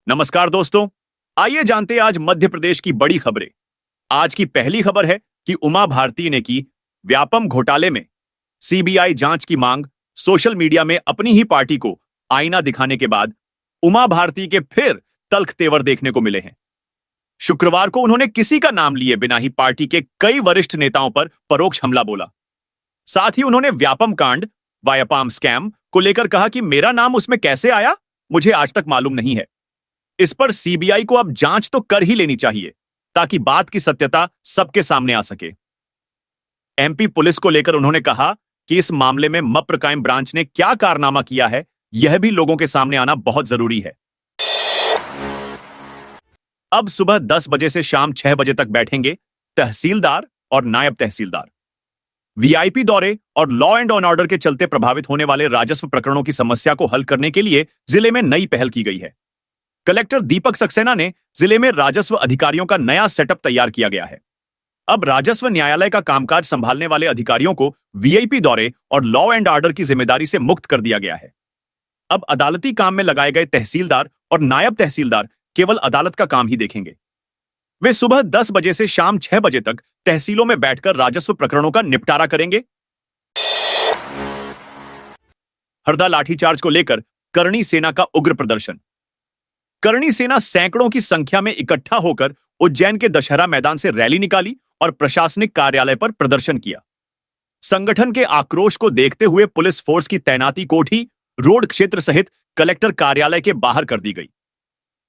नमस्कार दोस्तों। आइए जानते हैं आज मध्य प्रदेश की बड़ी खबरें। आज की पहली खबर है कि उमा भारती ने की व्यापम घोटाले में सीबीआई जांच की मांग। सोशल मीडिया में अपनी ही पार्टी को आईना दिखाने के बाद उमा भारती के फिर तल्ख तेवर देखने को मिले हैं। शुक्रवार को उन्होंने किसी का नाम लिए बिना ही पार्टी के कई वरिष्ठ नेताओं पर परोक्ष हमला बोला। साथ ही उन्होंने व्यापम कांड वायापाम स्कैम को लेकर कहा कि मेरा नाम उसमें कैसे आया, मुझे आज तक मालूम नहीं है। इस पर सीबीआई को अब जांच तो कर ही लेनी चाहिए ताकि बात की सत्यता सबके सामने आ सके। एमपी पुलिस को लेकर उन्होंने कहा कि इस मामले में मप्र क्राइम ब्रांच ने क्या कारनामा किया है, यह भी लोगों के सामने आना बहुत जरूरी है। अब सुबह 10 बजे से शाम 6 बजे तक बैठेंगे तहसीलदार और नायब तहसीलदार। वीआईपी दौरे और लॉ एंड ऑर्डर के चलते प्रभावित होने वाले राजस्व प्रकरणों की समस्या को हल करने के लिए जिले में नई पहल की गई है। कलेक्टर दीपक सक्सेना ने जिले में राजस्व अधिकारियों का नया सेटअप तैयार किया गया है। अब राजस्व न्यायालय का कामकाज संभालने वाले अधिकारियों को वीआईपी दौरे और लॉ एंड ऑर्डर की जिम्मेदारी से मुक्त कर दिया गया है। अब अदालती काम में लगाए गए तहसीलदार और नायब तहसीलदार केवल अदालत का काम ही देखेंगे। वे सुबह 10 बजे से शाम 6 बजे तक तहसीलों में बैठकर राजस्व प्रकरणों का निपटारा करेंगे। हरदा लाठीचार्ज को लेकर करणी सेना का उग्र प्रदर्शन। करणी सेना सैकड़ों की संख्या में इकट्ठा होकर उज्जैन के दशहरा मैदान से रैली निकाली और प्रशासनिक कार्यालय पर प्रदर्शन किया। संगठन के आक्रोश को देखते हुए पुलिस फोर्स की तैनाती कोठी रोड क्षेत्र सहित कलेक्टर कार्यालय के बाहर कर दी गई।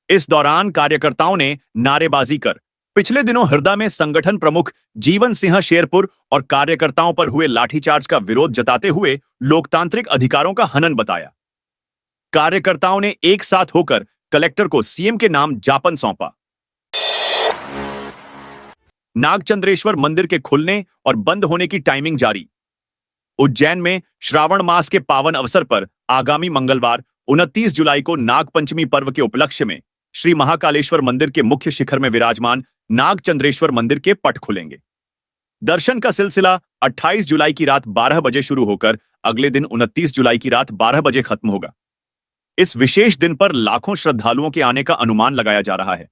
इस दौरान कार्यकर्ताओं ने नारेबाजी कर पिछले दिनों हरदा में संगठन प्रमुख जीवन सिंह शेरपुर और कार्यकर्ताओं पर हुए लाठीचार्ज का विरोध जताते हुए लोकतांत्रिक अधिकारों का हनन बताया। कार्यकर्ताओं ने एक साथ होकर कलेक्टर को सीएम के नाम ज्ञापन सौंपा। नागचंद्रेश्वर मंदिर के खुलने और बंद होने की टाइमिंग जारी। उज्जैन में श्रावण मास के पावन अवसर पर आगामी मंगलवार 29 जुलाई को नागपंचमी पर्व के उपलक्ष्य में श्री महाकालेश्वर मंदिर के मुख्य शिखर में विराजमान नागचंद्रेश्वर मंदिर के पट खुलेंगे। दर्शन का सिलसिला 28 जुलाई की रात 12 बजे शुरू होकर अगले दिन 29 जुलाई की रात 12 बजे खत्म होगा। इस विशेष दिन पर लाखों श्रद्धालुओं के आने का अनुमान लगाया जा रहा है।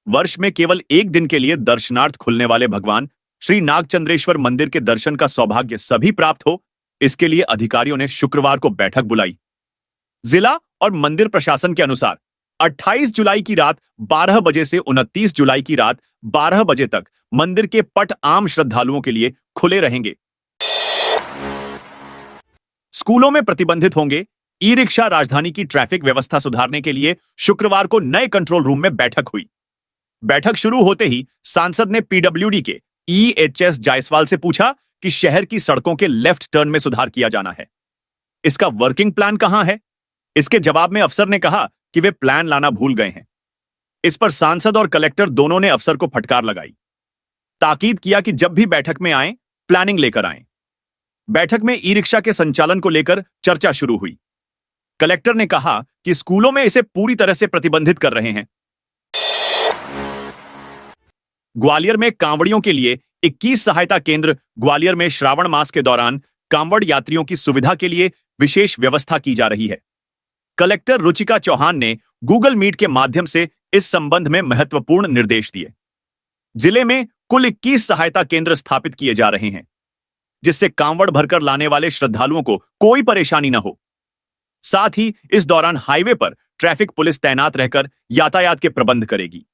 वर्ष में केवल एक दिन के लिए दर्शनार्थ खुलने वाले भगवान श्री नागचंद्रेश्वर मंदिर के दर्शन का सौभाग्य सभी प्राप्त हो, इसके लिए अधिकारियों ने शुक्रवार को बैठक बुलाई। जिला और मंदिर प्रशासन के अनुसार 28 जुलाई की रात 12 बजे से 29 जुलाई की रात 12 बजे तक मंदिर के पट आम श्रद्धालुओं के लिए खुले रहेंगे। स्कूलों में प्रतिबंधित होंगे ई रिक्शा। राजधानी की ट्रैफिक व्यवस्था सुधारने के लिए शुक्रवार को नए कंट्रोल रूम में बैठक हुई। बैठक शुरू होते ही सांसद ने पीडब्ल्यूडी के ईएचएस जायसवाल से पूछा कि शहर की सड़कों के लेफ्ट टर्न में सुधार किया जाना है, इसका वर्किंग प्लान कहां है। इसके जवाब में अफसर ने कहा कि वे प्लान लाना भूल गए हैं। इस पर सांसद और कलेक्टर दोनों ने अफसर को फटकार लगाई। ताकीद किया कि जब भी बैठक में आए प्लानिंग लेकर आए। बैठक में ई रिक्शा के संचालन को लेकर चर्चा शुरू हुई। कलेक्टर ने कहा कि स्कूलों में इसे पूरी तरह से प्रतिबंधित कर रहे हैं। ग्वालियर में कांवड़ियों के लिए 21 सहायता केंद्र। ग्वालियर में श्रावण मास के दौरान कांवड़ यात्रियों की सुविधा के लिए विशेष व्यवस्था की जा रही है। कलेक्टर रुचिका चौहान ने गूगल मीट के माध्यम से इस संबंध में महत्वपूर्ण निर्देश दिए। जिले में कुल 21 सहायता केंद्र स्थापित किए जा रहे हैं, जिससे कांवड़ भरकर लाने वाले श्रद्धालुओं को कोई परेशानी न हो। साथ ही इस दौरान हाईवे पर ट्रैफिक पुलिस तैनात रहकर यातायात के प्रबंध करेगी।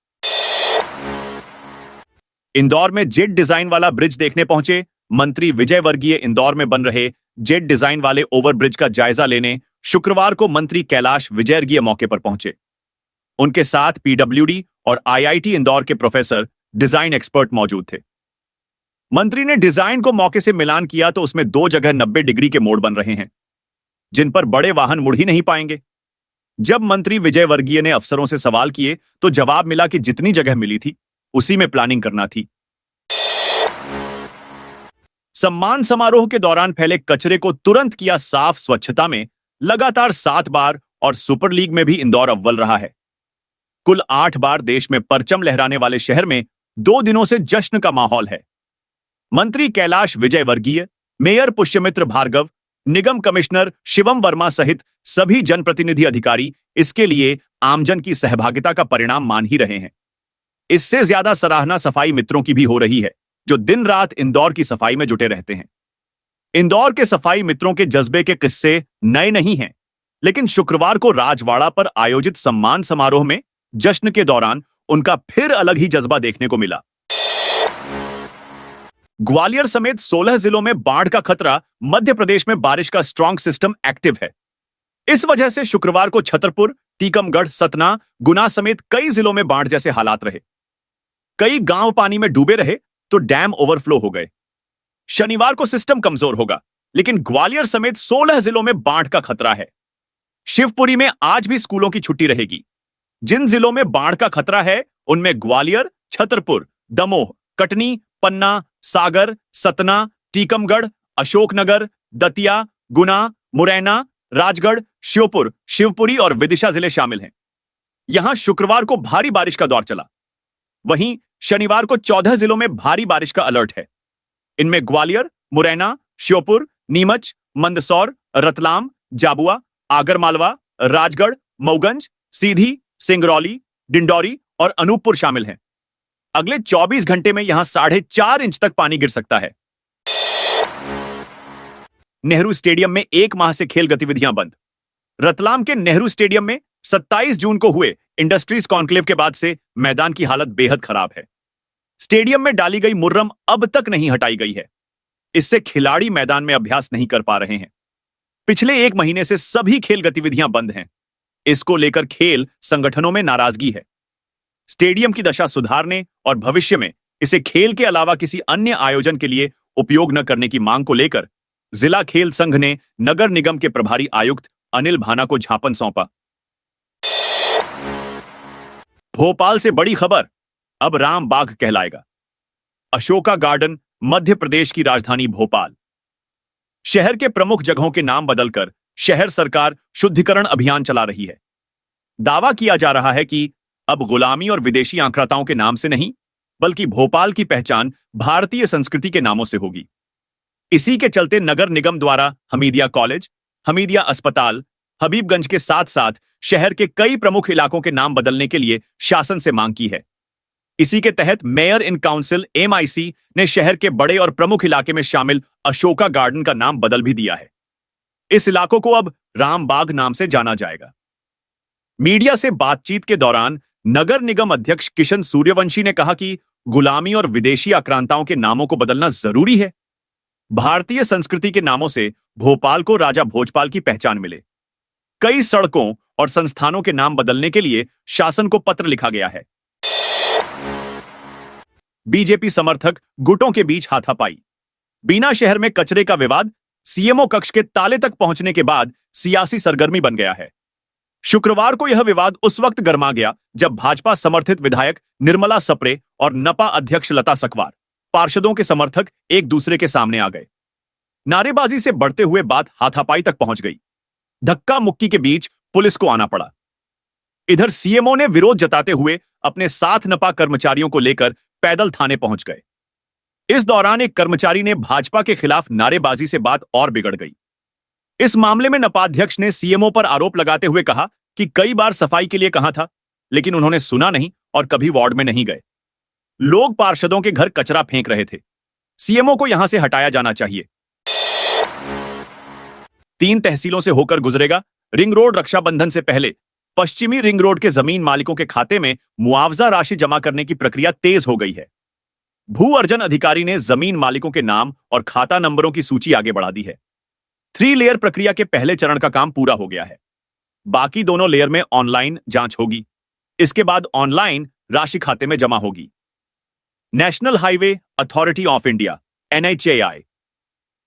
इंदौर में जेट डिजाइन वाला ब्रिज देखने पहुंचे मंत्री विजय वर्गीय। इंदौर में बन रहे जेट डिजाइन वाले ओवरब्रिज का जायजा लेने शुक्रवार को मंत्री कैलाश विजयवर्गीय मौके पर पहुंचे। उनके साथ पीडब्ल्यूडी और आईआईटी इंदौर के प्रोफेसर डिजाइन एक्सपर्ट मौजूद थे। मंत्री ने डिजाइन को मौके से मिलान किया तो उसमें 2 जगह 90 डिग्री के मोड़ बन रहे हैं, जिन पर बड़े वाहन मुड़ ही नहीं पाएंगे। जब मंत्री विजय वर्गीय ने अफसरों से सवाल किए तो जवाब मिला कि जितनी जगह मिली थी उसी में प्लानिंग करना थी। सम्मान समारोह के दौरान फैले कचरे को तुरंत किया साफ। स्वच्छता में लगातार 7 बार और सुपर लीग में भी इंदौर अव्वल रहा है। कुल 8 बार देश में परचम लहराने वाले शहर में 2 दिनों से जश्न का माहौल है। मंत्री कैलाश विजयवर्गीय, मेयर पुष्यमित्र भार्गव, निगम कमिश्नर शिवम वर्मा सहित सभी जनप्रतिनिधि अधिकारी इसके लिए आमजन की सहभागिता का परिणाम मान ही रहे हैं। इससे ज्यादा सराहना सफाई मित्रों की भी हो रही है, जो दिन रात इंदौर की सफाई में जुटे रहते हैं। इंदौर के सफाई मित्रों के जज्बे के किस्से नए नहीं हैं, लेकिन शुक्रवार को राजवाड़ा पर आयोजित सम्मान समारोह में जश्न के दौरान उनका फिर अलग ही जज्बा देखने को मिला। ग्वालियर समेत 16 जिलों में बाढ़ का खतरा। मध्य प्रदेश में बारिश का स्ट्रांग सिस्टम एक्टिव है। इस वजह से शुक्रवार को छतरपुर, टीकमगढ़, सतना, गुना समेत कई जिलों में बाढ़ जैसे हालात रहे। कई गांव पानी में डूबे रहे तो डैम ओवरफ्लो हो गए। शनिवार को सिस्टम कमजोर होगा, लेकिन ग्वालियर समेत 16 जिलों में बाढ़ का खतरा है। शिवपुरी में आज भी स्कूलों की छुट्टी रहेगी। जिन जिलों में बाढ़ का खतरा है उनमें ग्वालियर, छतरपुर, दमोह, कटनी, पन्ना, सागर, सतना, टीकमगढ़, अशोकनगर, दतिया, गुना, मुरैना, राजगढ़, श्योपुर, शिवपुरी और विदिशा जिले शामिल हैं। यहां शुक्रवार को भारी बारिश का दौर चला। वहीं शनिवार को 14 जिलों में भारी बारिश का अलर्ट है। इनमें ग्वालियर, मुरैना, श्योपुर, नीमच, मंदसौर, रतलाम, जाबुआ, आगरमालवा, राजगढ़, मऊगंज, सीधी, सिंगरौली, डिंडौरी और अनूपपुर शामिल हैं। अगले 24 घंटे में यहां 4.5 इंच तक पानी गिर सकता है। नेहरू स्टेडियम में 1 माह से खेल गतिविधियां बंद। रतलाम के नेहरू स्टेडियम में 27 जून को हुए इंडस्ट्रीज कॉन्क्लेव के बाद से मैदान की हालत बेहद खराब है। स्टेडियम में डाली गई मुर्रम अब तक नहीं हटाई गई है। इससे खिलाड़ी मैदान में अभ्यास नहीं कर पा रहे हैं। पिछले 1 महीने से सभी खेल गतिविधियां बंद हैं। इसको लेकर खेल संगठनों में नाराजगी है। स्टेडियम की दशा सुधारने और भविष्य में इसे खेल के अलावा किसी अन्य आयोजन के लिए उपयोग न करने की मांग को लेकर जिला खेल संघ ने नगर निगम के प्रभारी आयुक्त अनिल भाना को ज्ञापन सौंपा। भोपाल से बड़ी खबर, अब रामबाग कहलाएगा। अशोका गार्डन मध्य प्रदेश की राजधानी भोपाल। शहर के प्रमुख जगहों के नाम बदलकर शहर सरकार शुद्धिकरण अभियान चला रही है। दावा किया जा रहा है कि अब गुलामी और विदेशी आक्राताओं के नाम से नहीं, बल्कि भोपाल की पहचान भारतीय संस्कृति के नामों से होगी। इसी के चलते नगर निगम द्वारा हमीदिया कॉलेज, हमीदिया अस्पताल, हबीबगंज के साथ साथ शहर के कई प्रमुख इलाकों के नाम बदलने के लिए शासन से मांग की है। इसी के तहत मेयर इन काउंसिल MIC ने शहर के बड़े और प्रमुख इलाके में शामिल अशोका गार्डन का नाम बदल भी दिया है। इस इलाकों को अब रामबाग नाम से जाना जाएगा। मीडिया से बातचीत के दौरान नगर निगम अध्यक्ष किशन सूर्यवंशी ने कहा कि गुलामी और विदेशी आक्रांताओं के नामों को बदलना जरूरी है। भारतीय संस्कृति के नामों से भोपाल को राजा भोजपाल की पहचान मिले। कई सड़कों और संस्थानों के नाम बदलने के लिए शासन को पत्र लिखा गया है। बीजेपी समर्थक गुटों के बीच हाथापाई। बीना शहर में कचरे का विवाद CMO कक्ष के ताले तक पहुंचने के बाद सियासी सरगर्मी बन गया है। शुक्रवार को यह विवाद उस वक्त गर्मा गया जब भाजपा समर्थित विधायक निर्मला सप्रे और नपा अध्यक्ष लता सकवार, पार्षदों के समर्थक एक दूसरे के सामने आ गए। नारेबाजी से बढ़ते हुए बात हाथापाई तक पहुंच गई। धक्का मुक्की के बीच पुलिस को आना पड़ा। इधर CMO ने विरोध जताते हुए अपने साथ नपा कर्मचारियों को लेकर पैदल थाने पहुंच गए। इस दौरान एक कर्मचारी ने भाजपा के खिलाफ नारेबाजी से बात और बिगड़ गई। इस मामले में नपा अध्यक्ष ने CMO पर आरोप लगाते हुए कहा कि कई बार सफाई के लिए कहा था, लेकिन उन्होंने सुना नहीं और कभी वार्ड में नहीं गए। लोग पार्षदों के घर कचरा फेंक रहे थे। CMO को यहां से हटाया जाना चाहिए। 3 तहसीलों से होकर गुजरेगा रिंग रोड। रक्षाबंधन से पहले पश्चिमी रिंग रोड के जमीन मालिकों के खाते में मुआवजा राशि जमा करने की प्रक्रिया तेज हो गई है। भू अर्जन अधिकारी ने जमीन मालिकों के नाम और खाता नंबरों की सूची आगे बढ़ा दी है। 3 लेयर प्रक्रिया के पहले चरण का काम पूरा हो गया है। बाकी दोनों लेयर में ऑनलाइन जांच होगी। इसके बाद ऑनलाइन राशि खाते में जमा होगी। National highway authority of India NHAI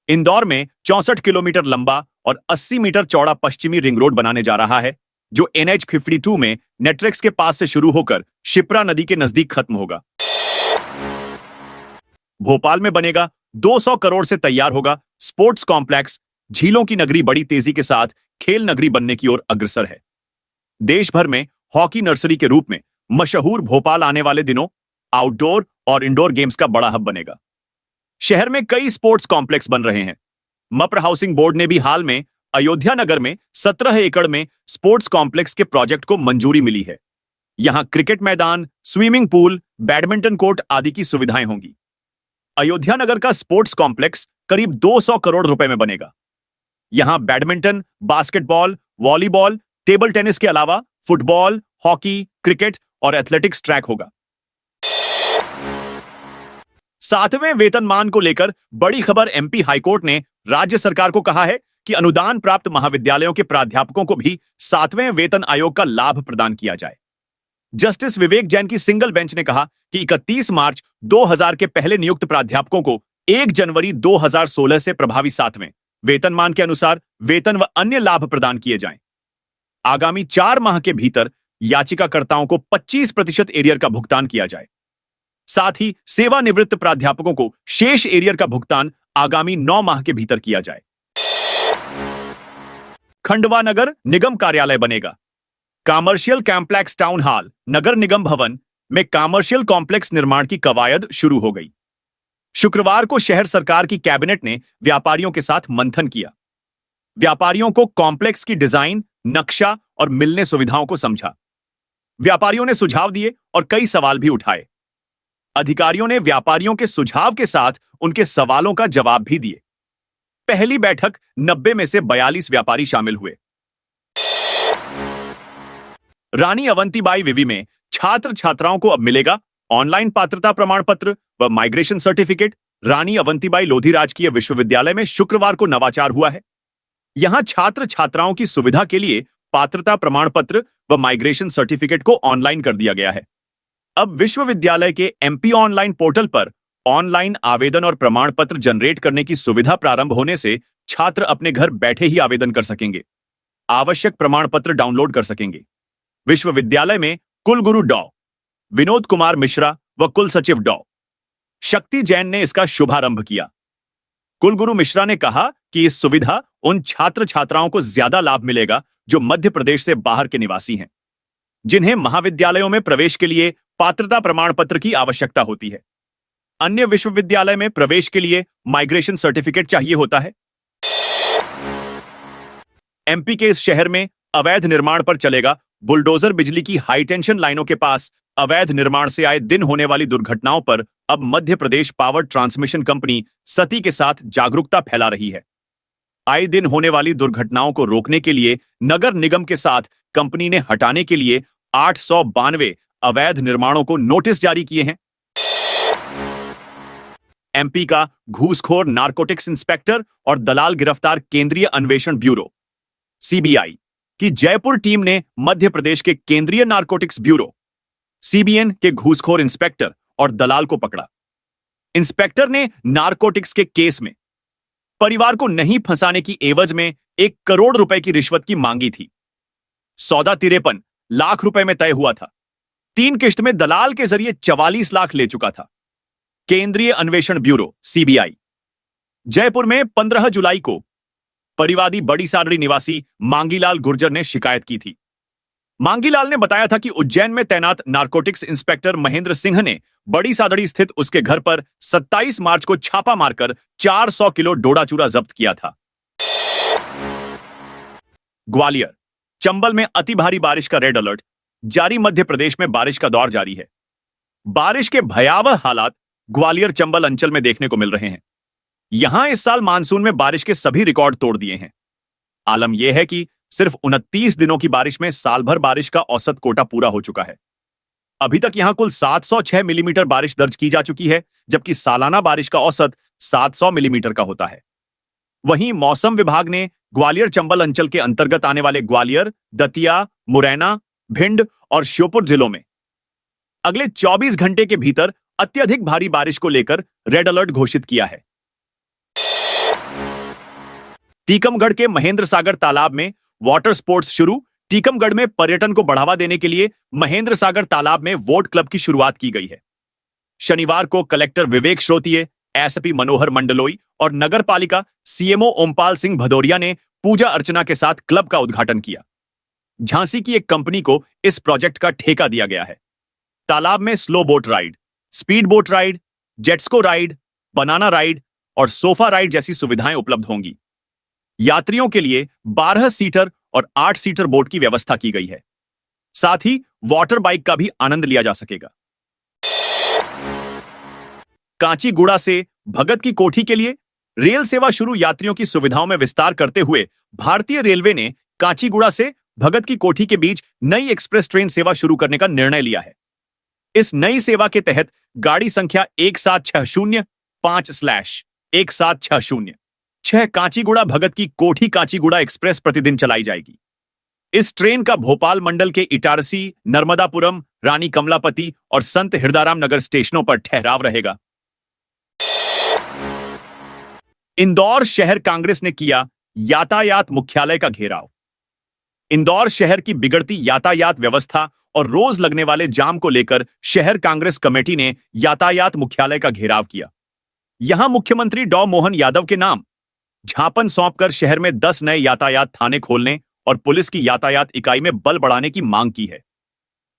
Indore में 64 किलोमीटर लंबा और 80 मीटर चौड़ा पश्चिमी रिंग रोड बनाने जा रहा है, जो NH 52 में नेट्रेक्स के पास से शुरू होकर शिप्रा नदी के नजदीक खत्म होगा। भोपाल में बनेगा 200 करोड़ से तैयार होगा स्पोर्ट्स कॉम्प्लेक्स। झीलों की नगरी बड़ी तेजी के साथ खेल नगरी बनने की ओर अग्रसर है। देश भर में हॉकी नर्सरी के रूप में मशहूर भोपाल आने वाले दिनों आउटडोर और इंडोर गेम्स का बड़ा हब बनेगा। शहर में कई स्पोर्ट्स कॉम्प्लेक्स बन रहे हैं। मप्र हाउसिंग बोर्ड ने भी हाल में अयोध्या नगर में 17 एकड़ में स्पोर्ट्स कॉम्प्लेक्स के प्रोजेक्ट को मंजूरी मिली है। यहां क्रिकेट मैदान, स्विमिंग पूल, बैडमिंटन कोर्ट आदि की सुविधाएं होंगी। अयोध्या नगर का स्पोर्ट्स कॉम्प्लेक्स करीब 200 करोड़ रुपए में बनेगा। यहां badminton, basketball, volleyball, table tennis के अलावा फुटबॉल, हॉकी, क्रिकेट और एथलेटिक्स ट्रैक होगा। 7वें वेतनमान को लेकर बड़ी खबर। एमपी हाईकोर्ट ने राज्य सरकार को कहा है कि अनुदान प्राप्त महाविद्यालयों के प्राध्यापकों को भी 7वें वेतन आयोग का लाभ प्रदान किया जाए। जस्टिस विवेक जैन की सिंगल बेंच ने कहा कि 31 मार्च 2000 के पहले नियुक्त प्राध्यापकों को 1 जनवरी 2016 से प्रभावी 7वें वेतनमान के अनुसार वेतन व अन्य लाभ प्रदान किए जाएं। आगामी 4 माह के भीतर याचिकाकर्ताओं को 25% एरियर का भुगतान किया जाए। साथ ही सेवानिवृत्त प्राध्यापकों को शेष एरियर का भुगतान आगामी 9 माह के भीतर किया जाए। खंडवा नगर निगम कार्यालय बनेगा। कॉमर्शियल कॉम्प्लेक्स टाउन हॉल नगर निगम भवन में कॉमर्शियल कॉम्प्लेक्स निर्माण की कवायद शुरू हो गई। शुक्रवार को शहर सरकार की कैबिनेट ने व्यापारियों के साथ मंथन किया। व्यापारियों को कॉम्प्लेक्स की डिजाइन, नक्शा और मिलने सुविधाओं को समझा। व्यापारियों ने सुझाव दिए और कई सवाल भी उठाए। अधिकारियों ने व्यापारियों के सुझाव के साथ उनके सवालों का जवाब भी दिए। पहली बैठक 90 में से 42 व्यापारी शामिल हुए। रानी अवंतीबाई विवि में छात्र छात्राओं को अब मिलेगा ऑनलाइन पात्रता प्रमाण पत्र व माइग्रेशन सर्टिफिकेट। रानी अवंतीबाई लोधी राजकीय विश्वविद्यालय में शुक्रवार को नवाचार हुआ है। यहां छात्र छात्राओं की सुविधा के लिए पात्रता प्रमाण पत्र व माइग्रेशन सर्टिफिकेट को ऑनलाइन कर दिया गया है। अब विश्वविद्यालय के एमपी ऑनलाइन पोर्टल पर ऑनलाइन आवेदन और प्रमाण पत्र जनरेट करने की सुविधा प्रारंभ होने से छात्र अपने घर बैठे ही आवेदन कर सकेंगे, आवश्यक प्रमाण पत्र डाउनलोड कर सकेंगे। विश्वविद्यालय में कुलगुरु डॉ विनोद कुमार मिश्रा व कुल सचिव डॉ शक्ति जैन ने इसका शुभारंभ किया। कुलगुरु मिश्रा ने कहा कि इस सुविधा उन छात्र छात्राओं को ज्यादा लाभ मिलेगा जो मध्य प्रदेश से बाहर के निवासी हैं, जिन्हें महाविद्यालयों में प्रवेश के लिए पात्रता प्रमाण पत्र की आवश्यकता होती है। अन्य विश्वविद्यालय में प्रवेश के लिए माइग्रेशन सर्टिफिकेट चाहिए होता है। एमपी के इस शहर में अवैध निर्माण पर चलेगा बुलडोजर। बिजली की हाई टेंशन लाइनों के पास अवैध निर्माण से आए दिन होने वाली दुर्घटनाओं पर अब Madhya Pradesh power transmission company सती के साथ जागरूकता फैला रही है। आए दिन होने वाली दुर्घटनाओं को रोकने के लिए नगर निगम के साथ कंपनी ने हटाने के लिए 892 अवैध निर्माणों को नोटिस जारी किए हैं। एमपी का घूसखोर नारकोटिक्स इंस्पेक्टर और दलाल गिरफ्तार। केंद्रीय अन्वेषण ब्यूरो सीबीआई की जयपुर टीम ने मध्य प्रदेश के केंद्रीय नारकोटिक्स ब्यूरो सीबीएन के घूसखोर इंस्पेक्टर और दलाल को पकड़ा। इंस्पेक्टर ने नारकोटिक्स के केस में परिवार को नहीं फंसाने की एवज में 1 करोड़ रुपए की रिश्वत की मांगी थी। सौदा 53 लाख रुपए में तय हुआ था। 3 किश्त में दलाल के जरिए 44 लाख ले चुका था। केंद्रीय अन्वेषण ब्यूरो सीबीआई जयपुर में 15 जुलाई को परिवादी बड़ी सादड़ी निवासी मांगीलाल गुर्जर ने शिकायत की थी। मांगीलाल ने बताया था कि उज्जैन में तैनात नारकोटिक्स इंस्पेक्टर महेंद्र सिंह ने बड़ी सादड़ी स्थित उसके घर पर 27 मार्च को छापा मारकर 400 किलो डोडा चूरा जब्त किया था। ग्वालियर, चंबल में अति भारी बारिश का रेड अलर्ट जारी। मध्य प्रदेश में बारिश का दौर जारी है। बारिश के भयावह हालात ग्वालियर चंबल अंचल में देखने को मिल रहे हैं। यहां इस साल मानसून में बारिश के सभी रिकॉर्ड तोड़ दिए हैं। आलम यह है कि सिर्फ 29 दिनों की बारिश में साल भर बारिश का औसत कोटा पूरा हो चुका है। अभी तक यहां कुल 706 मिलीमीटर बारिश दर्ज की जा चुकी है, जबकि सालाना बारिश का औसत 700 मिलीमीटर का होता है। वहीं मौसम विभाग ने ग्वालियर चंबल अंचल के अंतर्गत आने वाले ग्वालियर, दतिया, मुरैना, भिंड और श्योपुर जिलों में अगले 24 घंटे के भीतर अत्यधिक भारी बारिश को लेकर रेड अलर्ट घोषित किया है। टीकमगढ़ के महेंद्र सागर तालाब में वाटर स्पोर्ट्स शुरू। टीकमगढ़ में पर्यटन को बढ़ावा देने के लिए महेंद्र सागर तालाब में वोट क्लब की शुरुआत की गई है। शनिवार को कलेक्टर विवेक श्रोतीय, एसपी मनोहर मंडलोई और नगर पालिका सीएमओ ओमपाल सिंह भदौरिया ने पूजा अर्चना के साथ क्लब का उद्घाटन किया। झांसी की एक कंपनी को इस प्रोजेक्ट का ठेका दिया गया है। तालाब में slow boat ride, speed boat ride, जेट्सको राइड, बनाना राइड और सोफा राइड जैसी सुविधाएं उपलब्ध होंगी। यात्रियों के लिए 12 सीटर और 8 सीटर बोट की व्यवस्था की गई है। साथ ही वाटर बाइक का भी आनंद लिया जा सकेगा। कांचीगुड़ा से भगत की कोठी के लिए रेल सेवा शुरू। यात्रियों की सुविधाओं में विस्तार करते हुए भारतीय रेलवे ने कांचीगुड़ा से भगत की कोठी के बीच नई एक्सप्रेस ट्रेन सेवा शुरू करने का निर्णय लिया है। इस नई सेवा के तहत गाड़ी संख्या 1760/1760 कांचीगुड़ा भगत की कोठी कांचीगुड़ा एक्सप्रेस प्रतिदिन चलाई जाएगी। इस ट्रेन का भोपाल मंडल के इटारसी, नर्मदापुरम, रानी कमलापति और संत हिरदाराम नगर स्टेशनों पर ठहराव रहेगा। इंदौर शहर कांग्रेस ने किया यातायात मुख्यालय का घेराव। इंदौर शहर की बिगड़ती यातायात व्यवस्था और रोज लगने वाले जाम को लेकर शहर कांग्रेस कमेटी ने यातायात मुख्यालय का घेराव किया। यहां मुख्यमंत्री डॉ मोहन यादव के नाम झापन सौंपकर शहर में 10 नए यातायात थाने खोलने और पुलिस की यातायात इकाई में बल बढ़ाने की मांग की है।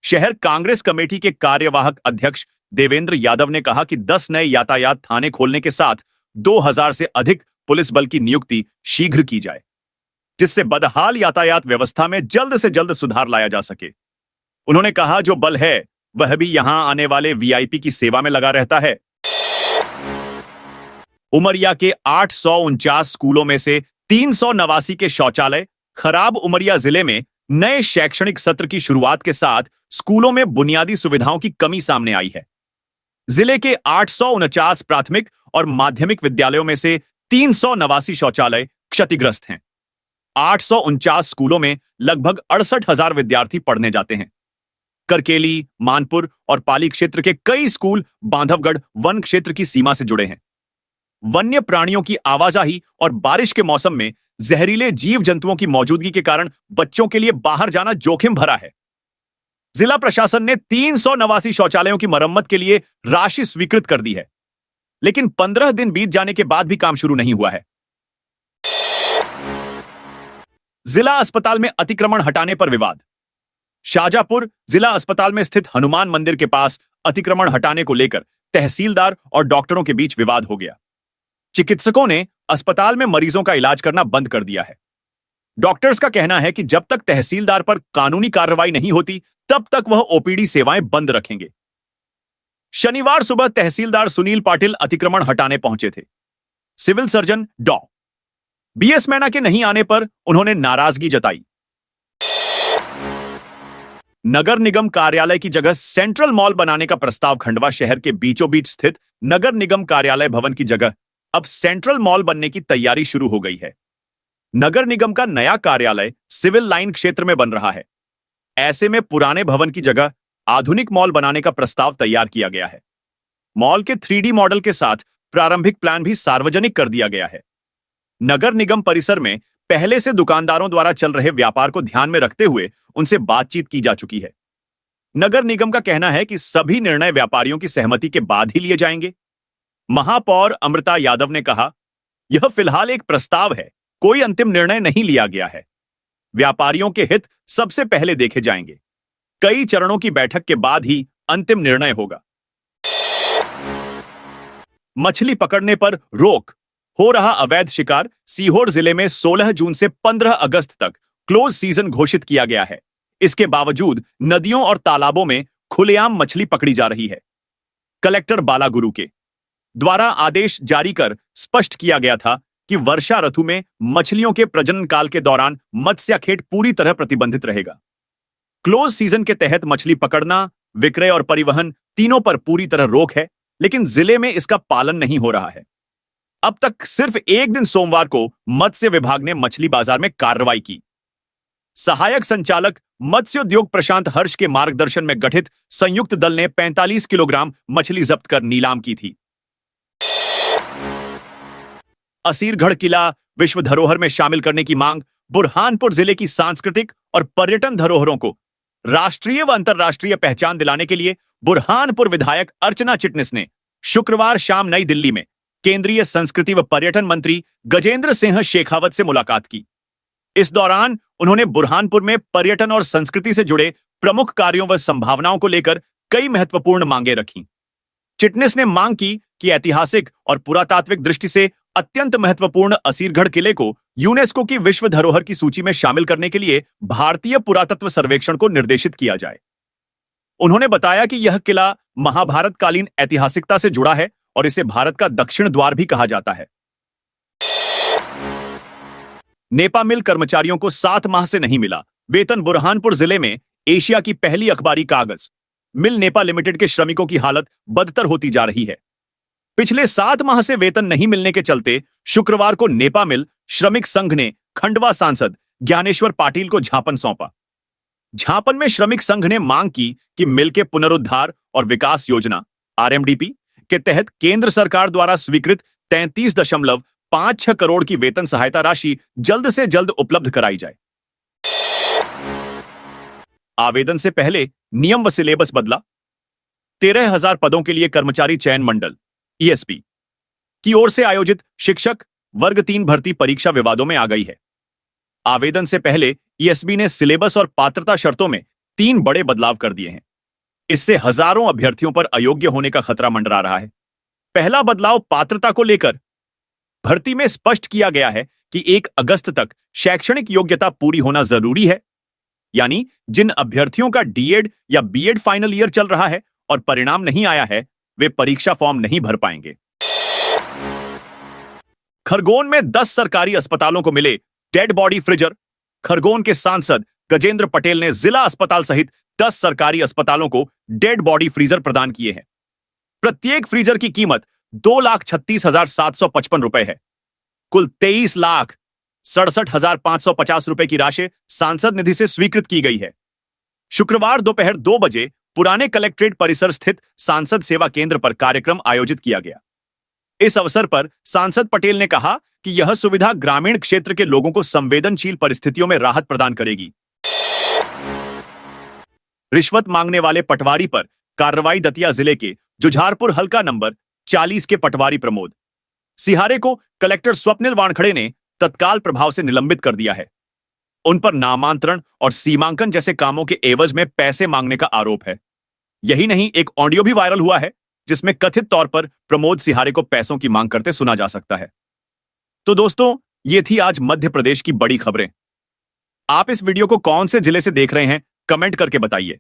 शहर कांग्रेस कमेटी के कार्यवाहक अध्यक्ष देवेंद्र यादव ने कहा कि 10 नए यातायात थाने खोलने के साथ 2000 से अधिक पुलिस बल की नियुक्ति शीघ्र की जाए, जिससे बदहाल यातायात व्यवस्था में जल्द से जल्द सुधार लाया जा सके। उन्होंने कहा जो बल है वह भी यहां आने वाले वीआईपी की सेवा में लगा रहता है। उमरिया के 849 स्कूलों में से 389 के शौचालय खराब। उमरिया जिले में नए शैक्षणिक सत्र की शुरुआत के साथ स्कूलों में बुनियादी सुविधाओं की कमी सामने आई है। जिले के 849 प्राथमिक और माध्यमिक विद्यालयों में से 389 शौचालय क्षतिग्रस्त हैं। 849 स्कूलों में लगभग 68,000 विद्यार्थी पढ़ने जाते हैं। करकेली, मानपुर और पाली क्षेत्र के कई स्कूल बांधवगढ़ वन क्षेत्र की सीमा से जुड़े हैं। वन्य प्राणियों की आवाजाही और बारिश के मौसम में जहरीले जीव जंतुओं की मौजूदगी के कारण बच्चों के लिए बाहर जाना जोखिम भरा है। जिला प्रशासन ने 389 शौचालयों की मरम्मत के लिए राशि स्वीकृत कर दी है, लेकिन 15 दिन बीत जाने के बाद भी काम शुरू नहीं हुआ है। जिला अस्पताल में अतिक्रमण हटाने पर विवाद। शाजापुर जिला अस्पताल में स्थित हनुमान मंदिर के पास अतिक्रमण हटाने को लेकर तहसीलदार और डॉक्टरों के बीच विवाद हो गया। चिकित्सकों ने अस्पताल में मरीजों का इलाज करना बंद कर दिया है। डॉक्टर्स का कहना है कि जब तक तहसीलदार पर कानूनी कार्रवाई नहीं होती तब तक वह ओपीडी सेवाएं बंद रखेंगे। शनिवार सुबह तहसीलदार सुनील पाटिल अतिक्रमण हटाने पहुंचे थे। सिविल सर्जन डॉ बीएस मैना के नहीं आने पर उन्होंने नाराजगी जताई। नगर निगम कार्यालय की जगह सेंट्रल मॉल बनाने का प्रस्ताव। खंडवा शहर के बीचों बीच स्थित नगर निगम कार्यालय भवन की जगह अब सेंट्रल मॉल बनने की तैयारी शुरू हो गई है। नगर निगम का नया कार्यालय सिविल लाइन क्षेत्र में बन रहा है। ऐसे में पुराने भवन की जगह आधुनिक मॉल बनाने का प्रस्ताव तैयार किया गया है। मॉल के 3D मॉडल के साथ प्रारंभिक प्लान भी सार्वजनिक कर दिया गया है। नगर निगम परिसर में पहले से दुकानदारों द्वारा चल रहे व्यापार को ध्यान में रखते हुए उनसे बातचीत की जा चुकी है। नगर निगम का कहना है कि सभी निर्णय व्यापारियों की सहमति के बाद ही लिए जाएंगे। महापौर अमृता यादव ने कहा, यह फिलहाल एक प्रस्ताव है, कोई अंतिम निर्णय नहीं लिया गया है। व्यापारियों के हित सबसे पहले देखे जाएंगे। कई चरणों की बैठक के बाद ही अंतिम निर्णय होगा। मछली पकड़ने पर रोक। हो रहा अवैध शिकार। सीहोर जिले में 16 जून से 15 अगस्त तक क्लोज सीजन घोषित किया गया है। इसके बावजूद नदियों और तालाबों में खुलेआम मछली पकड़ी जा रही है। कलेक्टर बालागुरु के द्वारा आदेश जारी कर स्पष्ट किया गया था कि वर्षा ऋतु में मछलियों के प्रजनन काल के दौरान मत्स्याखेट पूरी तरह प्रतिबंधित रहेगा। क्लोज सीजन के तहत मछली पकड़ना, विक्रय और परिवहन तीनों पर पूरी तरह रोक है, लेकिन जिले में इसका पालन नहीं हो रहा है। अब तक सिर्फ एक दिन सोमवार को मत्स्य विभाग ने मछली बाजार में कार्रवाई की। सहायक संचालक मत्स्योद्योग प्रशांत हर्ष के मार्गदर्शन में गठित संयुक्त दल ने 45 किलोग्राम मछली जब्त कर नीलाम की थी। असीरगढ़ किला विश्व धरोहर में शामिल करने की मांग। बुरहानपुर जिले की सांस्कृतिक और पर्यटन धरोहरों को राष्ट्रीय व अंतर्राष्ट्रीय पहचान दिलाने के लिए बुरहानपुर विधायक अर्चना चिटनिस ने शुक्रवार शाम नई दिल्ली में केंद्रीय संस्कृति व पर्यटन मंत्री गजेंद्र सिंह शेखावत से मुलाकात की। इस दौरान उन्होंने बुरहानपुर में पर्यटन और संस्कृति से जुड़े प्रमुख कार्यों व संभावनाओं को लेकर कई महत्वपूर्ण मांगें रखीं। चिटनिस ने मांग की कि ऐतिहासिक और पुरातात्विक दृष्टि से अत्यंत महत्वपूर्ण असीरगढ़ किले को यूनेस्को की विश्व धरोहर की सूची में शामिल करने के लिए भारतीय पुरातत्व सर्वेक्षण को निर्देशित किया जाए। उन्होंने बताया कि यह किला महाभारत कालीन ऐतिहासिकता से जुड़ा है और इसे भारत का दक्षिण द्वार भी कहा जाता है। नेपा मिल कर्मचारियों को 7 माह से नहीं मिला वेतन। बुरहानपुर जिले में एशिया की पहली अखबारी कागज मिल नेपा लिमिटेड के श्रमिकों की हालत बदतर होती जा रही है। पिछले 7 माह से वेतन नहीं मिलने के चलते शुक्रवार को नेपा मिल श्रमिक संघ ने खंडवा सांसद ज्ञानेश्वर पाटिल को ज्ञापन सौंपा। ज्ञापन में श्रमिक संघ ने मांग की कि मिल के पुनरुद्धार और विकास योजना आरएमडीपी के तहत केंद्र सरकार द्वारा स्वीकृत 33.56 करोड़ की वेतन सहायता राशि जल्द से जल्द उपलब्ध कराई जाए। आवेदन से पहले नियम व सिलेबस बदला। 13,000 पदों के लिए कर्मचारी चयन मंडल ईएसपी की ओर से आयोजित शिक्षक वर्ग 3 भर्ती परीक्षा विवादों में आ गई है। आवेदन से पहले ईएसबी ने सिलेबस और पात्रता शर्तों में 3 बड़े बदलाव कर दिए हैं। इससे हजारों अभ्यर्थियों पर अयोग्य होने का खतरा मंडरा रहा है। पहला बदलाव पात्रता को लेकर भर्ती में स्पष्ट किया गया है कि 1 अगस्त तक शैक्षणिक योग्यता पूरी होना जरूरी है। यानी जिन अभ्यर्थियों का डीएड या बीएड फाइनल ईयर चल रहा है और परिणाम नहीं आया है, वे परीक्षा फॉर्म नहीं भर पाएंगे। खरगोन में 10 सरकारी अस्पतालों को मिले डेड बॉडी फ्रीजर। खरगोन के सांसद गजेंद्र पटेल ने जिला अस्पताल सहित 10 सरकारी अस्पतालों को डेड बॉडी फ्रीजर प्रदान किए हैं। प्रत्येक फ्रीजर की कीमत 2,36,755 रुपए है। कुल 23,67,550 रुपए की राशि सांसद निधि से स्वीकृत की गई है। शुक्रवार दोपहर 2 बजे पुराने कलेक्ट्रेट परिसर स्थित सांसद सेवा केंद्र पर कार्यक्रम आयोजित किया गया। इस अवसर पर सांसद पटेल ने कहा कि यह सुविधा ग्रामीण क्षेत्र के लोगों को संवेदनशील परिस्थितियों में राहत प्रदान करेगी। रिश्वत मांगने वाले पटवारी पर कार्रवाई। दतिया जिले के जुझारपुर हल्का नंबर 40 के पटवारी प्रमोद सिहारे को कलेक्टर स्वप्निल वानखड़े ने तत्काल प्रभाव से निलंबित कर दिया है। उन पर नामांतरण और सीमांकन जैसे कामों के एवज में पैसे मांगने का आरोप है। यही नहीं, एक ऑडियो भी वायरल हुआ है जिसमें कथित तौर पर प्रमोद सिहारे को पैसों की मांग करते सुना जा सकता है। तो दोस्तों, ये थी आज मध्य प्रदेश की बड़ी खबरें। आप इस वीडियो को कौन से जिले से देख रहे हैं, कमेंट करके बताइए।